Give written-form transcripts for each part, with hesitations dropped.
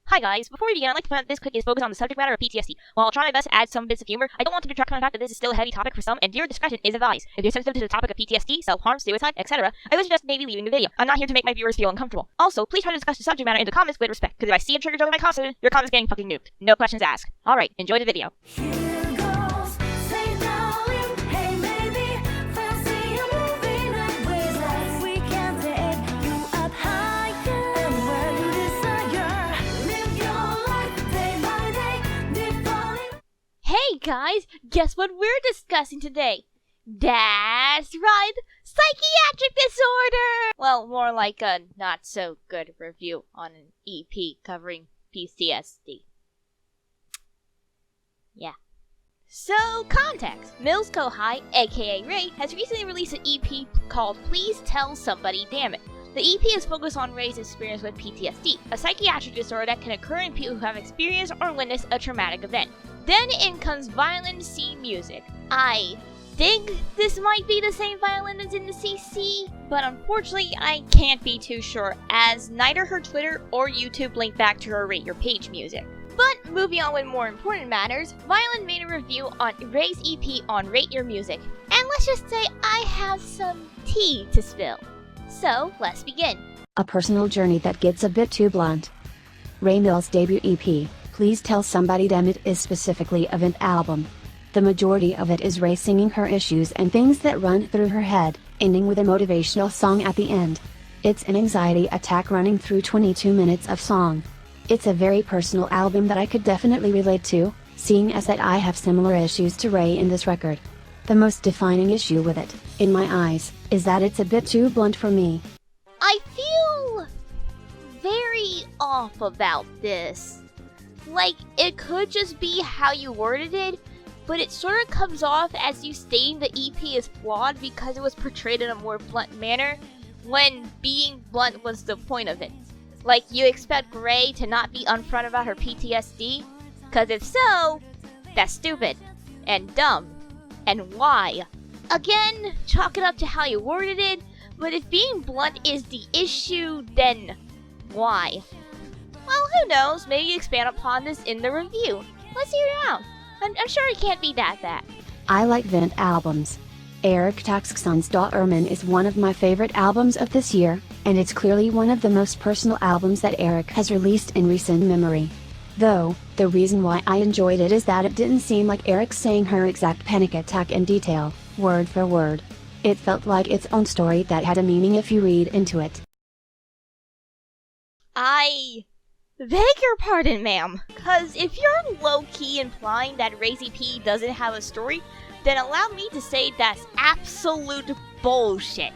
Hi guys, before we begin, I'd like to point out that this Quickie is focused on the subject matter of PTSD. While I'll try my best to add some bits of humor, I don't want to detract from the fact that this is still a heavy topic for some, and viewer discretion is advised. If you're sensitive to the topic of PTSD, self-harm, suicide, etc., I would suggest maybe leaving the video. I'm not here to make my viewers feel uncomfortable. Also, please try to discuss the subject matter in the comments with respect, because if I see a trigger joke in my comment, your comment's getting fucking nuked. No questions asked. Alright, enjoy the video. Hey guys, guess what we're discussing today? That's right, psychiatric disorder! Well, more like a not-so-good review on an EP covering PTSD. Yeah. So, context. Mills Kohai, aka Ray, has recently released an EP called Please Tell Somebody Damn It. The EP is focused on Ray's experience with PTSD, a psychiatric disorder that can occur in people who have experienced or witnessed a traumatic event. Then in comes ViolinCMusic. I think this might be the same violin as in the CC, but unfortunately I can't be too sure, as neither her Twitter or YouTube link back to her Rate Your Page music. But moving on with more important matters, Violin made a review on Ray's EP on Rate Your Music, and let's just say I have some tea to spill. So let's begin. A personal journey that gets a bit too blunt. Ray Mills' debut EP, Please Tell Somebody Damn It, is specifically a vent album. The majority of it is Ray singing her issues and things that run through her head, ending with a motivational song at the end. It's an anxiety attack running through 22 minutes of song. It's a very personal album that I could definitely relate to, seeing as that I have similar issues to Ray in this record. The most defining issue with it, in my eyes, is that it's a bit too blunt for me. I feel very off about this. Like, it could just be how you worded it, but it sort of comes off as you stating the EP is flawed because it was portrayed in a more blunt manner, when being blunt was the point of it. Like, you expect Ray to not be upfront about her PTSD? Cause if so, that's stupid, and dumb, and why? Again, chalk it up to how you worded it, but if being blunt is the issue, then why? Well, who knows, maybe you expand upon this in the review. Let's hear it out. I'm sure it can't be that bad. I like vent albums. Eric Taxxon's Daughterman is one of my favorite albums of this year, and it's clearly one of the most personal albums that Eric has released in recent memory. Though, the reason why I enjoyed it is that it didn't seem like Eric saying her exact panic attack in detail, word for word. It felt like its own story that had a meaning if you read into it. I beg your pardon, ma'am, cause if you're low-key implying that Ray's EP doesn't have a story, then allow me to say that's absolute bullshit.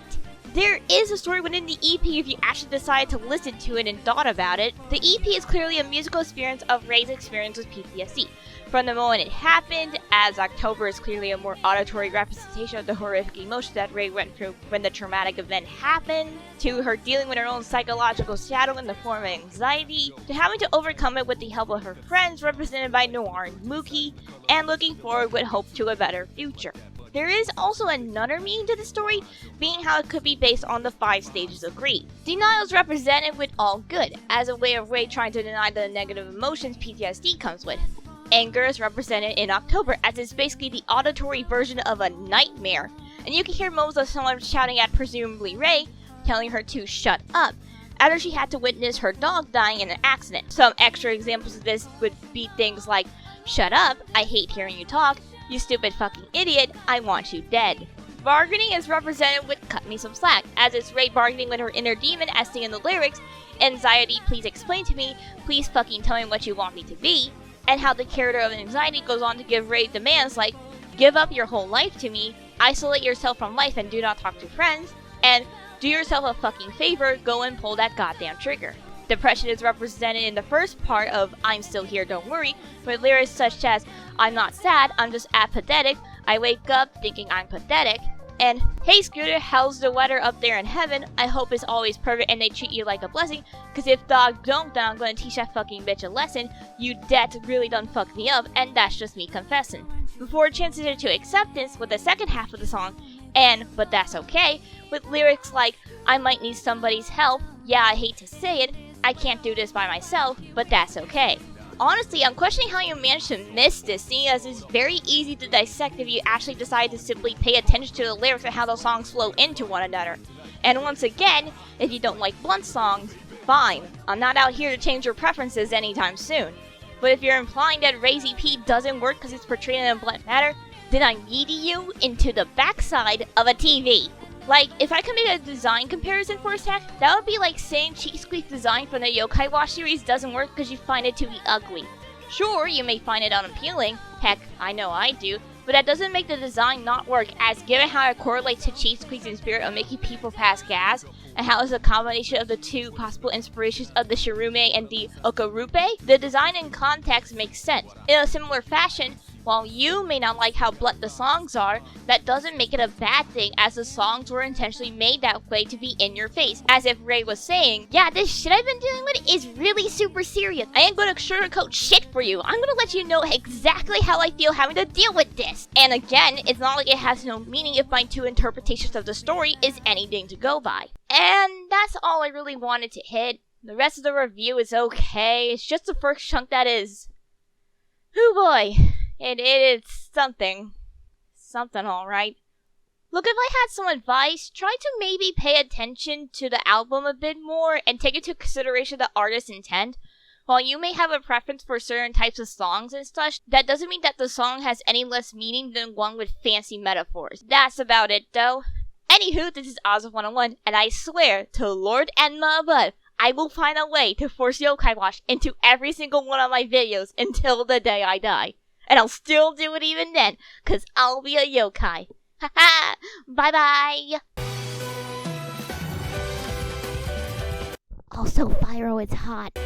There is a story within the EP if you actually decide to listen to it and thought about it. The EP is clearly a musical experience of Ray's experience with PTSD. From the moment it happened, as October is clearly a more auditory representation of the horrific emotions that Ray went through when the traumatic event happened, to her dealing with her own psychological shadow in the form of anxiety, to having to overcome it with the help of her friends represented by Noir and Mookie, and looking forward with hope to a better future. There is also another meaning to the story, being how it could be based on the 5 stages of grief. Denial is represented with all good, as a way of Ray trying to deny the negative emotions PTSD comes with. Anger is represented in October, as it's basically the auditory version of a nightmare, and you can hear moments of someone shouting at presumably Ray, telling her to shut up, after she had to witness her dog dying in an accident. Some extra examples of this would be things like, "Shut up, I hate hearing you talk, you stupid fucking idiot, I want you dead." Bargaining is represented with "cut me some slack," as it's Ray bargaining with her inner demon as seen in the lyrics, "Anxiety, please explain to me, please fucking tell me what you want me to be," and how the character of anxiety goes on to give Ray demands like, "Give up your whole life to me, isolate yourself from life and do not talk to friends," and "Do yourself a fucking favor, go and pull that goddamn trigger." Depression is represented in the first part of "I'm Still Here, Don't Worry," with lyrics such as, "I'm not sad, I'm just apathetic, I wake up thinking I'm pathetic," and "Hey Scooter, how's the weather up there in heaven? I hope it's always perfect and they treat you like a blessing, cause if dog don't, then I'm gonna teach that fucking bitch a lesson. You dat really done fucked me up, and that's just me confessing." Before transitioning to acceptance with the second half of the song, and "But That's Okay," with lyrics like, "I might need somebody's help, yeah I hate to say it, I can't do this by myself, but that's okay. Honestly, I'm questioning how you managed to miss this, seeing as it's very easy to dissect if you actually decide to simply pay attention to the lyrics and how the songs flow into one another. And once again, if you don't like blunt songs, fine. I'm not out here to change your preferences anytime soon. But if you're implying that Razy P doesn't work because it's portrayed in a blunt manner, then I'm yeeting you into the backside of a TV. Like, if I could make a design comparison for a sec, that would be like saying Cheese Squeak's design from the Yokai Watch series doesn't work because you find it to be ugly. Sure, you may find it unappealing, heck, I know I do, but that doesn't make the design not work, as given how it correlates to Cheese Squeak's spirit of making people pass gas, and how it's a combination of the two possible inspirations of the Shirume and the Okarupe, the design and context makes sense. In a similar fashion, while you may not like how blunt the songs are, that doesn't make it a bad thing, as the songs were intentionally made that way to be in your face. As if Ray was saying, yeah, this shit I've been dealing with is really super serious. I ain't gonna sugarcoat shit for you. I'm gonna let you know exactly how I feel having to deal with this. And again, it's not like it has no meaning if my two interpretations of the story is anything to go by. And that's all I really wanted to hit. The rest of the review is okay. It's just the first chunk that is... hoo boy. It is something. Something alright. Look, if I had some advice, try to maybe pay attention to the album a bit more and take into consideration the artist's intent. While you may have a preference for certain types of songs and such, that doesn't mean that the song has any less meaning than one with fancy metaphors. That's about it, though. Anywho, this is Oz101, and I swear to Lord Enma above, I will find a way to force Yokai Watch into every single one of my videos until the day I die. And I'll still do it even then, cause I'll be a yokai. Haha! Bye bye! Also, Pyro is hot.